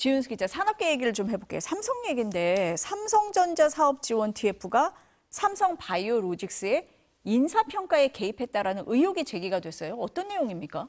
지윤수 기자, 산업계 얘기를 좀 해볼게요. 삼성 얘기인데 삼성전자 사업 지원 TF가 삼성바이오로직스의 인사평가에 개입했다라는 의혹이 제기가 됐어요. 어떤 내용입니까?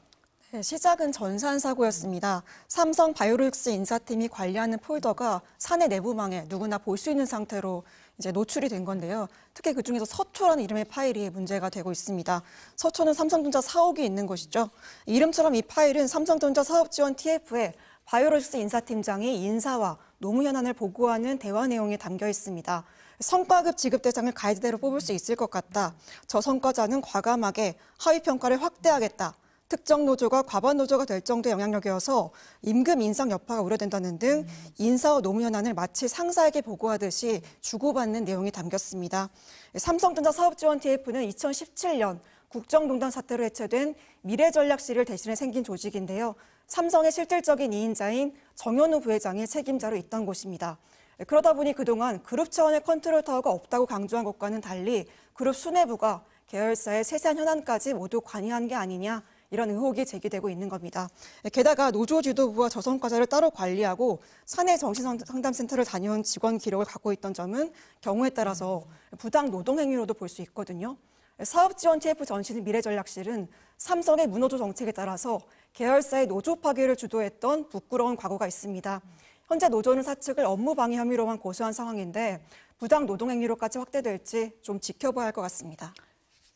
네, 시작은 전산 사고였습니다. 삼성 바이오로직스 인사팀이 관리하는 폴더가 사내 내부망에 누구나 볼 수 있는 상태로 이제 노출이 된 건데요. 특히 그중에서 서초라는 이름의 파일이 문제가 되고 있습니다. 서초는 삼성전자 사옥이 있는 곳이죠. 이름처럼 이 파일은 삼성전자 사업 지원 TF에 바이오로직스 인사팀장이 인사와 노무 현안을 보고하는 대화 내용이 담겨 있습니다. 성과급 지급 대상을 가이드대로 뽑을 수 있을 것 같다. 저성과자는 과감하게 하위 평가를 확대하겠다. 특정 노조가 과반 노조가 될 정도의 영향력이어서 임금 인상 여파가 우려된다는 등 인사와 노무 현안을 마치 상사에게 보고하듯이 주고받는 내용이 담겼습니다. 삼성전자 사업지원 TF는 2017년 국정농단 사태로 해체된 미래전략실을 대신해 생긴 조직인데요. 삼성의 실질적인 2인자인 정현우 부회장이 책임자로 있던 곳입니다. 그러다 보니 그동안 그룹 차원의 컨트롤 타워가 없다고 강조한 것과는 달리 그룹 수뇌부가 계열사의 세세한 현안까지 모두 관여한 게 아니냐, 이런 의혹이 제기되고 있는 겁니다. 게다가 노조 지도부와 저성과자를 따로 관리하고 사내 정신상담센터를 다녀온 직원 기록을 갖고 있던 점은 경우에 따라서 부당 노동행위로도 볼 수 있거든요. 사업지원 TF 전신 미래전략실은 삼성의 무노조 정책에 따라서 계열사의 노조 파괴를 주도했던 부끄러운 과거가 있습니다. 현재 노조는 사측을 업무 방해 혐의로만 고소한 상황인데 부당 노동행위로까지 확대될지 좀 지켜봐야 할 것 같습니다.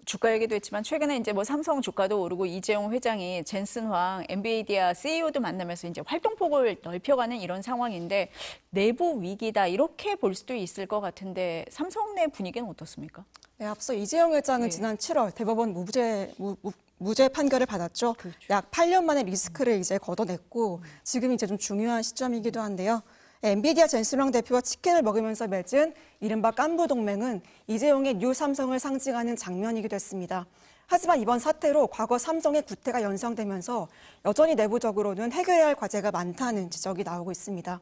주가 얘기도 했지만 최근에 이제 뭐 삼성 주가도 오르고 이재용 회장이 젠슨 황 엔비디아 CEO도 만나면서 이제 활동폭을 넓혀가는 이런 상황인데 내부 위기다, 이렇게 볼 수도 있을 것 같은데 삼성 내 분위기는 어떻습니까? 네, 앞서 이재용 회장은 지난 7월 대법원 무죄 판결을 받았죠. 그렇죠. 약 8년 만에 리스크를 이제 걷어냈고 지금 이제 좀 중요한 시점이기도 한데요. 엔비디아 젠슨 황 대표와 치킨을 먹으면서 맺은 이른바 깐부 동맹은 이재용의 뉴 삼성을 상징하는 장면이기도 했습니다. 하지만 이번 사태로 과거 삼성의 구태가 연상되면서 여전히 내부적으로는 해결해야 할 과제가 많다는 지적이 나오고 있습니다.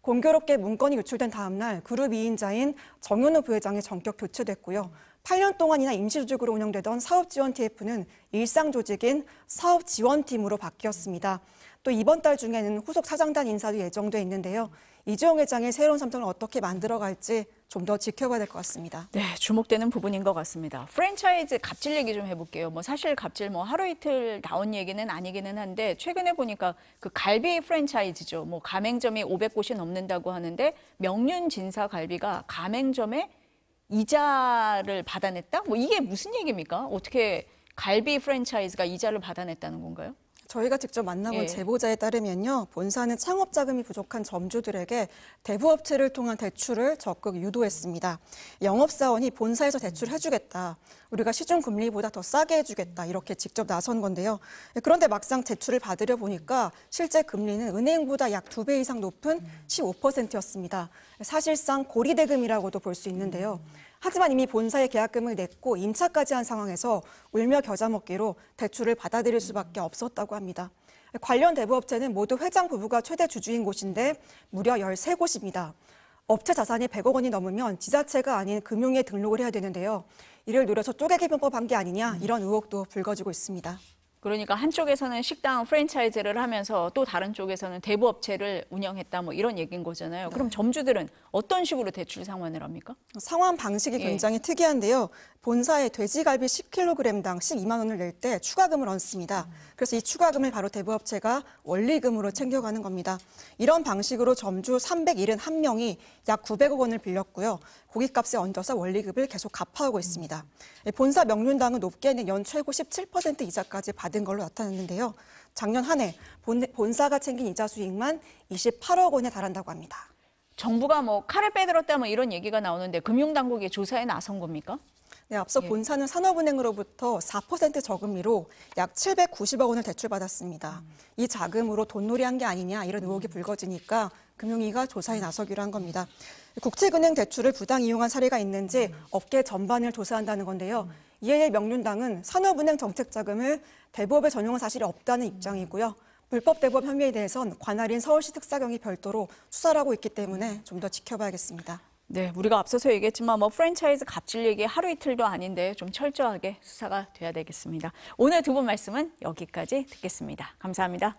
공교롭게 문건이 유출된 다음 날 그룹 2인자인 정현우 부회장이 전격 교체됐고요. 8년 동안이나 임시조직으로 운영되던 사업지원 TF는 일상 조직인 사업지원팀으로 바뀌었습니다. 또 이번 달 중에는 후속 사장단 인사도 예정돼 있는데요. 이재용 회장의 새로운 삼성을 어떻게 만들어갈지 좀 더 지켜봐야 될 것 같습니다. 네, 주목되는 부분인 것 같습니다. 프랜차이즈 갑질 얘기 좀 해볼게요. 뭐 사실 갑질 뭐 하루 이틀 나온 얘기는 아니기는 한데 최근에 보니까 그 갈비 프랜차이즈죠. 뭐 가맹점이 500곳이 넘는다고 하는데 명륜진사 갈비가 가맹점에 이자를 받아냈다? 뭐 이게 무슨 얘기입니까? 어떻게 갈비 프랜차이즈가 이자를 받아냈다는 건가요? 저희가 직접 만나본 제보자에 따르면요. 본사는 창업 자금이 부족한 점주들에게 대부업체를 통한 대출을 적극 유도했습니다. 영업사원이 본사에서 대출을 해주겠다. 우리가 시중금리보다 더 싸게 해주겠다. 이렇게 직접 나선 건데요. 그런데 막상 대출을 받으려 보니까 실제 금리는 은행보다 약 2배 이상 높은 15%였습니다. 사실상 고리대금이라고도 볼 수 있는데요. 하지만 이미 본사에 계약금을 냈고 임차까지 한 상황에서 울며 겨자 먹기로 대출을 받아들일 수밖에 없었다고 합니다. 관련 대부업체는 모두 회장 부부가 최대 주주인 곳인데 무려 13곳입니다. 업체 자산이 100억 원이 넘으면 지자체가 아닌 금융에 등록을 해야 되는데요. 이를 노려서 쪼개기 병법한 게 아니냐, 이런 의혹도 불거지고 있습니다. 그러니까 한쪽에서는 식당 프랜차이즈를 하면서 또 다른 쪽에서는 대부업체를 운영했다, 뭐 이런 얘기인 거잖아요. 그럼 점주들은 어떤 식으로 대출 상환을 합니까? 상환 방식이 굉장히 특이한데요. 본사에 돼지갈비 10kg당 12만 원을 낼 때 추가금을 얹습니다. 그래서 이 추가금을 바로 대부업체가 원리금으로 챙겨가는 겁니다. 이런 방식으로 점주 371명이 약 900억 원을 빌렸고요. 고깃값에 얹어서 원리금을 계속 갚아오고 있습니다. 본사 명륜당은 높게는 연 최고 17% 이자까지 받은 걸로 나타났는데요. 작년 한 해 본사가 챙긴 이자 수익만 28억 원에 달한다고 합니다. 정부가 뭐 칼을 빼들었다 뭐 이런 얘기가 나오는데 금융당국이 조사에 나선 겁니까? 네, 앞서 본사는 산업은행으로부터 4% 저금리로 약 790억 원을 대출받았습니다. 이 자금으로 돈놀이한 게 아니냐, 이런 의혹이 불거지니까 금융위가 조사에 나서기로 한 겁니다. 국책은행 대출을 부당 이용한 사례가 있는지 업계 전반을 조사한다는 건데요. 이에 대해 명륜당은 산업은행 정책자금을 대부업에 전용한 사실이 없다는 입장이고요. 불법 대부업 혐의에 대해선 관할인 서울시 특사경이 별도로 수사를 하고 있기 때문에 좀 더 지켜봐야겠습니다. 네, 우리가 앞서서 얘기했지만 뭐 프랜차이즈 갑질 얘기 하루 이틀도 아닌데 좀 철저하게 수사가 돼야 되겠습니다. 오늘 두 분 말씀은 여기까지 듣겠습니다. 감사합니다.